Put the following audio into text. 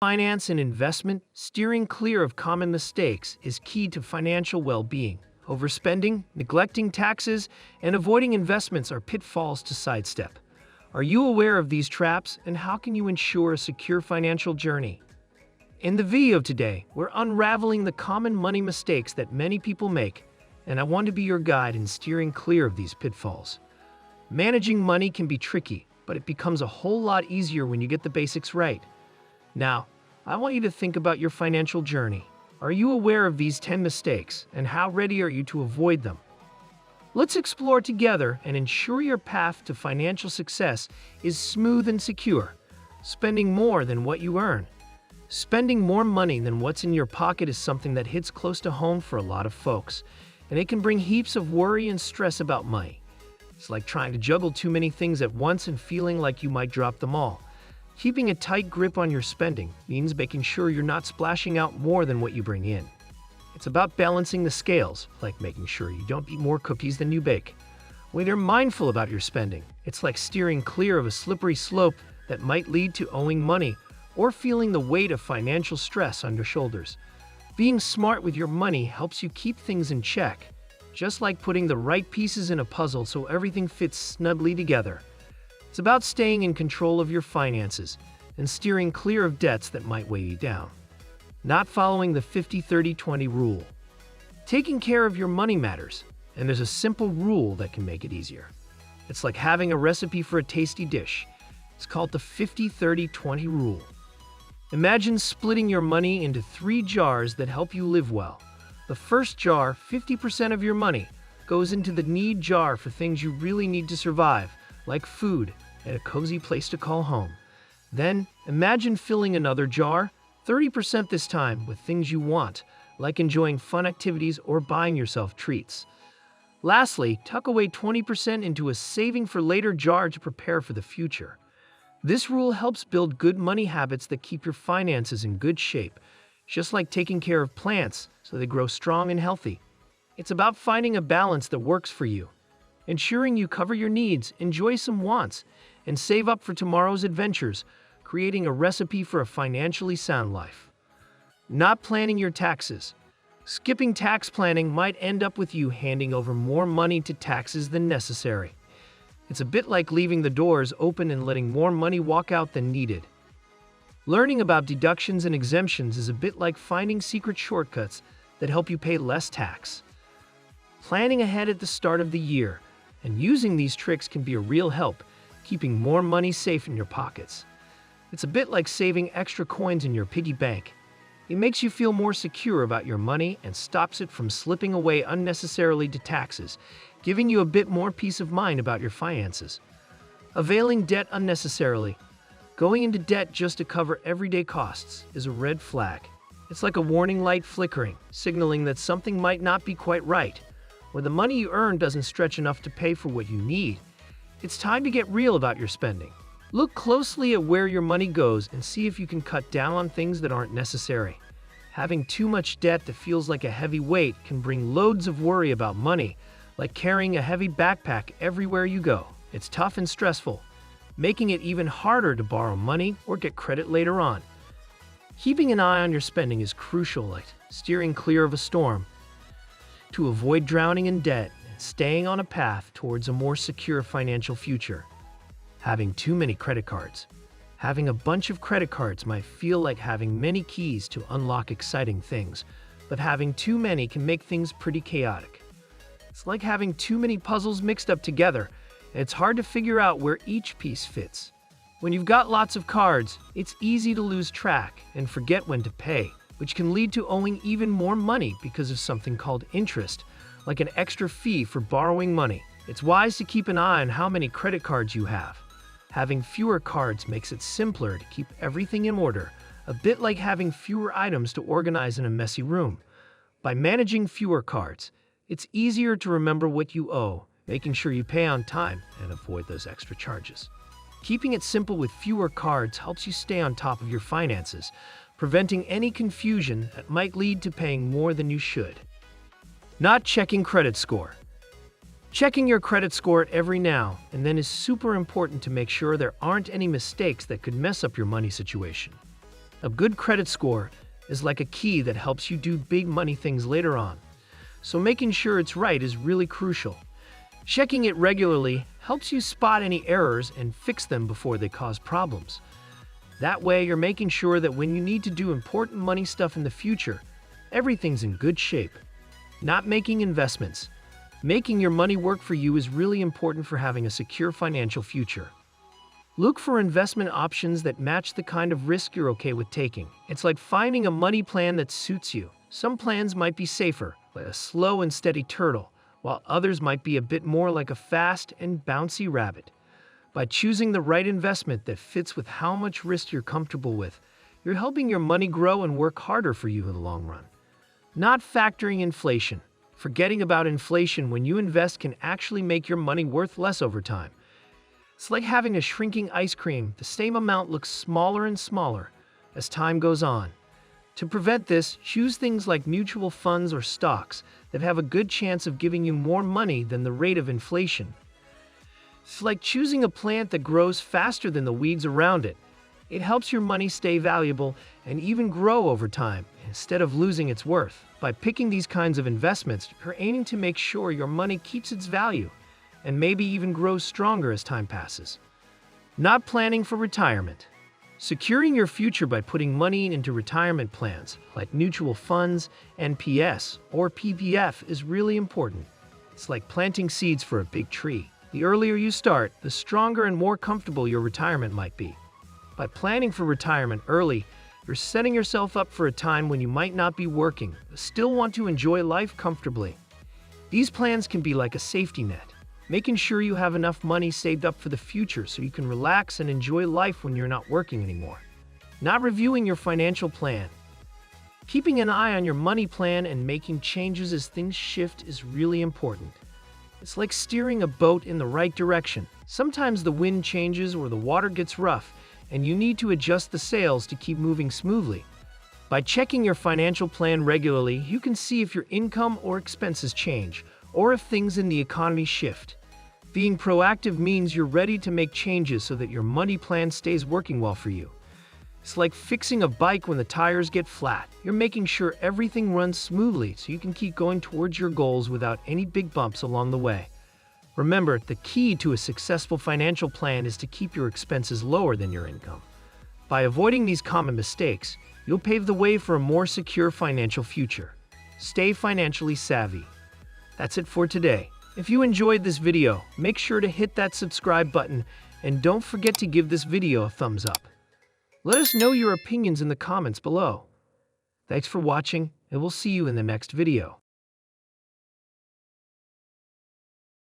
Finance and investment, steering clear of common mistakes is key to financial well-being. Overspending, neglecting taxes, and avoiding investments are pitfalls to sidestep. Are you aware of these traps, and how can you ensure a secure financial journey? In the video today, we're unraveling the common money mistakes that many people make, and I want to be your guide in steering clear of these pitfalls. Managing money can be tricky, but it becomes a whole lot easier when you get the basics right. Now, I want you to think about your financial journey. Are you aware of these 10 mistakes, and how ready are you to avoid them? Let's explore together and ensure your path to financial success is smooth and secure. Spending more than what you earn. Spending more money than what's in your pocket is something that hits close to home for a lot of folks, and it can bring heaps of worry and stress about money. It's like trying to juggle too many things at once and feeling like you might drop them all. Keeping a tight grip on your spending means making sure you're not splashing out more than what you bring in. It's about balancing the scales, like making sure you don't eat more cookies than you bake. When you're mindful about your spending, it's like steering clear of a slippery slope that might lead to owing money or feeling the weight of financial stress on your shoulders. Being smart with your money helps you keep things in check, just like putting the right pieces in a puzzle so everything fits snugly together. It's about staying in control of your finances and steering clear of debts that might weigh you down. Not following the 50-30-20 rule. Taking care of your money matters, and there's a simple rule that can make it easier. It's like having a recipe for a tasty dish. It's called the 50-30-20 rule. Imagine splitting your money into 3 jars that help you live well. The first jar, 50% of your money, goes into the need jar for things you really need to survive, like food and a cozy place to call home. Then, imagine filling another jar, 30% this time, with things you want, like enjoying fun activities or buying yourself treats. Lastly, tuck away 20% into a saving for later jar to prepare for the future. This rule helps build good money habits that keep your finances in good shape, just like taking care of plants so they grow strong and healthy. It's about finding a balance that works for you, ensuring you cover your needs, enjoy some wants, and save up for tomorrow's adventures, creating a recipe for a financially sound life. Not planning your taxes. Skipping tax planning might end up with you handing over more money to taxes than necessary. It's a bit like leaving the doors open and letting more money walk out than needed. Learning about deductions and exemptions is a bit like finding secret shortcuts that help you pay less tax. Planning ahead at the start of the year and using these tricks can be a real help, keeping more money safe in your pockets. It's a bit like saving extra coins in your piggy bank. It makes you feel more secure about your money and stops it from slipping away unnecessarily to taxes, giving you a bit more peace of mind about your finances. Availing debt unnecessarily. Going into debt just to cover everyday costs is a red flag. It's like a warning light flickering, signaling that something might not be quite right. When the money you earn doesn't stretch enough to pay for what you need, it's time to get real about your spending. Look closely at where your money goes and see if you can cut down on things that aren't necessary. Having too much debt that feels like a heavy weight can bring loads of worry about money, like carrying a heavy backpack everywhere you go. It's tough and stressful, making it even harder to borrow money or get credit later on. Keeping an eye on your spending is crucial, like steering clear of a storm. To avoid drowning in debt and staying on a path towards a more secure financial future. Having too many credit cards. Having a bunch of credit cards might feel like having many keys to unlock exciting things, but having too many can make things pretty chaotic. It's like having too many puzzles mixed up together, and it's hard to figure out where each piece fits. When you've got lots of cards, it's easy to lose track and forget when to pay, which can lead to owing even more money because of something called interest, like an extra fee for borrowing money. It's wise to keep an eye on how many credit cards you have. Having fewer cards makes it simpler to keep everything in order, a bit like having fewer items to organize in a messy room. By managing fewer cards, it's easier to remember what you owe, making sure you pay on time and avoid those extra charges. Keeping it simple with fewer cards helps you stay on top of your finances, preventing any confusion that might lead to paying more than you should. Not checking credit score. Checking your credit score every now and then is super important to make sure there aren't any mistakes that could mess up your money situation. A good credit score is like a key that helps you do big money things later on. So making sure it's right is really crucial. Checking it regularly helps you spot any errors and fix them before they cause problems. That way, you're making sure that when you need to do important money stuff in the future, everything's in good shape. Not making investments. Making your money work for you is really important for having a secure financial future. Look for investment options that match the kind of risk you're okay with taking. It's like finding a money plan that suits you. Some plans might be safer, like a slow and steady turtle, while others might be a bit more like a fast and bouncy rabbit. By choosing the right investment that fits with how much risk you're comfortable with, you're helping your money grow and work harder for you in the long run. Not factoring inflation. Forgetting about inflation when you invest can actually make your money worth less over time. It's like having a shrinking ice cream. The same amount looks smaller and smaller as time goes on. To prevent this, choose things like mutual funds or stocks that have a good chance of giving you more money than the rate of inflation. It's like choosing a plant that grows faster than the weeds around it. It helps your money stay valuable and even grow over time instead of losing its worth. By picking these kinds of investments, you're aiming to make sure your money keeps its value and maybe even grows stronger as time passes. Not planning for retirement. Securing your future by putting money into retirement plans like mutual funds, NPS, or PPF is really important. It's like planting seeds for a big tree. The earlier you start, the stronger and more comfortable your retirement might be. By planning for retirement early, you're setting yourself up for a time when you might not be working, but still want to enjoy life comfortably. These plans can be like a safety net, making sure you have enough money saved up for the future so you can relax and enjoy life when you're not working anymore. Not reviewing your financial plan. Keeping an eye on your money plan and making changes as things shift is really important. It's like steering a boat in the right direction. Sometimes the wind changes or the water gets rough, and you need to adjust the sails to keep moving smoothly. By checking your financial plan regularly, you can see if your income or expenses change, or if things in the economy shift. Being proactive means you're ready to make changes so that your money plan stays working well for you. It's like fixing a bike when the tires get flat. You're making sure everything runs smoothly so you can keep going towards your goals without any big bumps along the way. Remember, the key to a successful financial plan is to keep your expenses lower than your income. By avoiding these common mistakes, you'll pave the way for a more secure financial future. Stay financially savvy. That's it for today. If you enjoyed this video, make sure to hit that subscribe button and don't forget to give this video a thumbs up. Let us know your opinions in the comments below. Thanks for watching, and we'll see you in the next video.